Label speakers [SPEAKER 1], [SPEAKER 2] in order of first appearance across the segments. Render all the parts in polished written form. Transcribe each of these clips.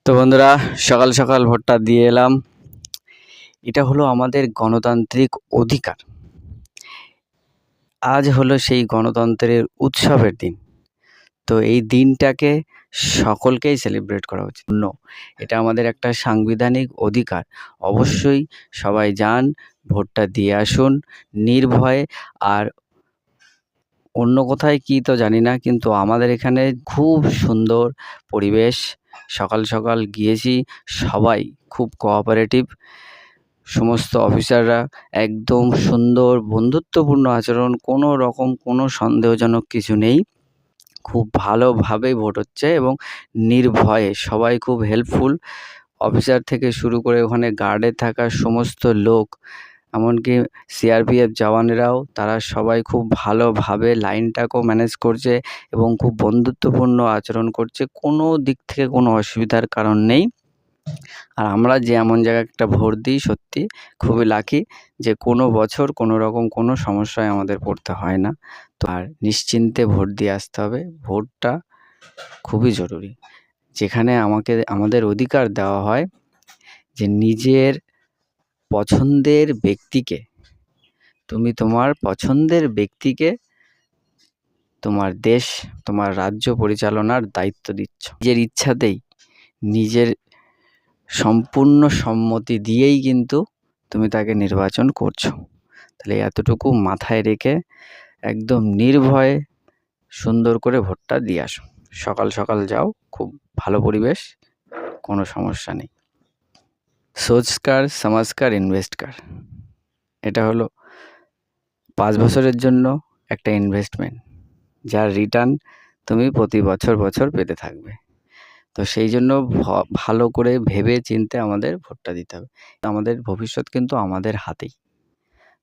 [SPEAKER 1] তো বন্ধুরা, সকাল সকাল ভোটটা দিয়ে এলাম। এটা হলো আমাদের গণতান্ত্রিক অধিকার। আজ হলো সেই গণতন্ত্রের উৎসবের দিন। তো এই দিনটাকে সকলকেই সেলিব্রেট করা উচিত। এটা আমাদের একটা সাংবিধানিক অধিকার। অবশ্যই সবাই যান, ভোটটা দিয়ে আসুন নির্ভয়ে। আর অন্য কোথায় কী তো জানি না, কিন্তু আমাদের এখানে খুব সুন্দর পরিবেশ। সকাল সকাল গিয়েছি, সবাই খুব কোঅপারেটিভ। সমস্ত অফিসাররা একদম সুন্দর বন্ধুত্বপূর্ণ আচরণ, কোনো রকম কোনো সন্দেহজনক কিছু নেই। খুব ভালোভাবে ভোট হচ্ছে এবং নির্ভয়ে সবাই খুব হেল্পফুল। অফিসার থেকে শুরু করে ওখানে গার্ডে থাকা সমস্ত লোক, এমনকি সিআরপিএফ জওয়ানেরাও, তারা সবাই খুব ভালোভাবে লাইনটাকেও ম্যানেজ করছে এবং খুব বন্ধুত্বপূর্ণ আচরণ করছে। কোনো দিক থেকে কোনো অসুবিধার কারণ নেই। আর আমরা যে এমন জায়গায় একটা ভোট দিই, সত্যি খুবই লাকি যে কোনো বছর কোনো রকম কোনো সমস্যায় আমাদের পড়তে হয় না। তো আর নিশ্চিন্তে ভোট দিয়ে আসতে হবে। ভোটটা খুবই জরুরি, যেখানে আমাদের অধিকার দেওয়া হয় যে নিজের পছন্দের ব্যক্তিকে, তুমি তোমার পছন্দের ব্যক্তিকে তোমার দেশ, তোমার রাজ্য পরিচালনার দায়িত্ব দিচ্ছ। নিজের ইচ্ছাতেই, নিজের সম্পূর্ণ সম্মতি দিয়েই কিন্তু তুমি তাকে নির্বাচন করছো। তাহলে এতটুকু মাথায় রেখে একদম নির্ভয়ে সুন্দর করে ভোটটা দিয়ে আসো। সকাল সকাল যাও, খুব ভালো পরিবেশ, কোনো সমস্যা নেই। সোচকার সমাজকার ইনভেস্টকার, এটা হলো 5 বছরের জন্য একটা ইনভেস্টমেন্ট, যার রিটার্ন তুমি প্রতি বছর পেতে থাকবে। তো সেই জন্য ভালো করে ভেবে চিন্তে আমাদের ভোটটা দিতে হবে। আমাদের ভবিষ্যৎ কিন্তু আমাদের হাতেই।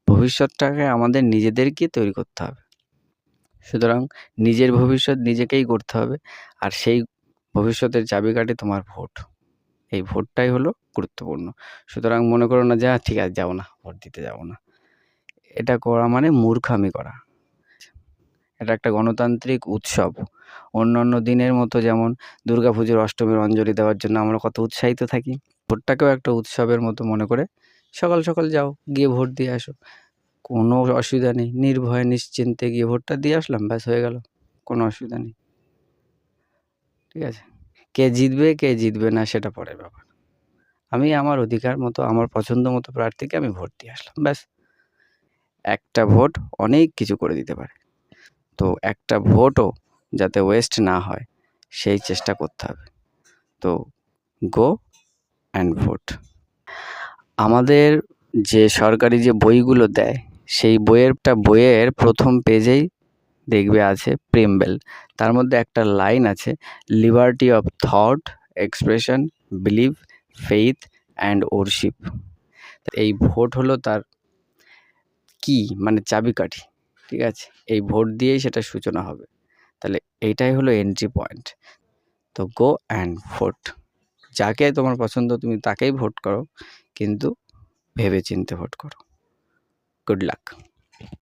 [SPEAKER 1] ভবিষ্যৎটাকে আমাদের নিজেদেরকে তৈরি করতে হবে। সুতরাং নিজের ভবিষ্যৎ নিজেকেই করতে হবে। আর সেই ভবিষ্যতের চাবিকাঠি তোমার ভোট। এই ভোটটাই হলো গুরুত্বপূর্ণ। সুতরাং মনে করো না যে ঠিক আছে, যাবো না, ভোট দিতে যাবো না। এটা করা মানে মূর্খামি করা। এটা একটা গণতান্ত্রিক উৎসব। অন্যান্য দিনের মতো যেমন দুর্গাপুজোর অষ্টমীর অঞ্জলি দেওয়ার জন্য আমরা কত উৎসাহিত থাকি, ভোটটাকেও একটা উৎসবের মতো মনে করে সকাল সকাল যাও, গিয়ে ভোট দিয়ে আসো। কোনো অসুবিধা নেই, নির্ভয়ে নিশ্চিন্তে গিয়ে ভোটটা দিয়ে আসলাম, ব্যাস হয়ে গেল, কোনো অসুবিধা নেই। ঠিক আছে, কে জিতবে না সেটা পরের ব্যাপার। আমি আমার অধিকার মতো, আমার পছন্দ মতো প্রার্থীকে আমি ভোট দিয়ে আসলাম, ব্যাস। একটা ভোট অনেক কিছু করে দিতে পারে। তো একটা ভোটও যাতে ওয়েস্ট না হয় সেই চেষ্টা করতে হবে। তো গো অ্যান্ড ভোট। আমাদের যে সরকারি যে বইগুলো দেয়, সেই বইয়ের প্রথম পেজেই দেখবে আছে প্রিম্বেল। তার মধ্যে একটা লাইন আছে, liberty of thought, expression, believe, faith and worship. এই ভোট হলো তার কি, মানে চাবিকাঠি। ঠিক আছে, এই ভোট দিয়েই সেটা সূচনা হবে। তাহলে এইটাই হলো এন্ট্রি পয়েন্ট। তো গো অ্যান্ড ভোট। যাকে তোমার পছন্দ তুমি তাকেই ভোট করো, কিন্তু ভেবে চিন্তে ভোট করো। Good luck.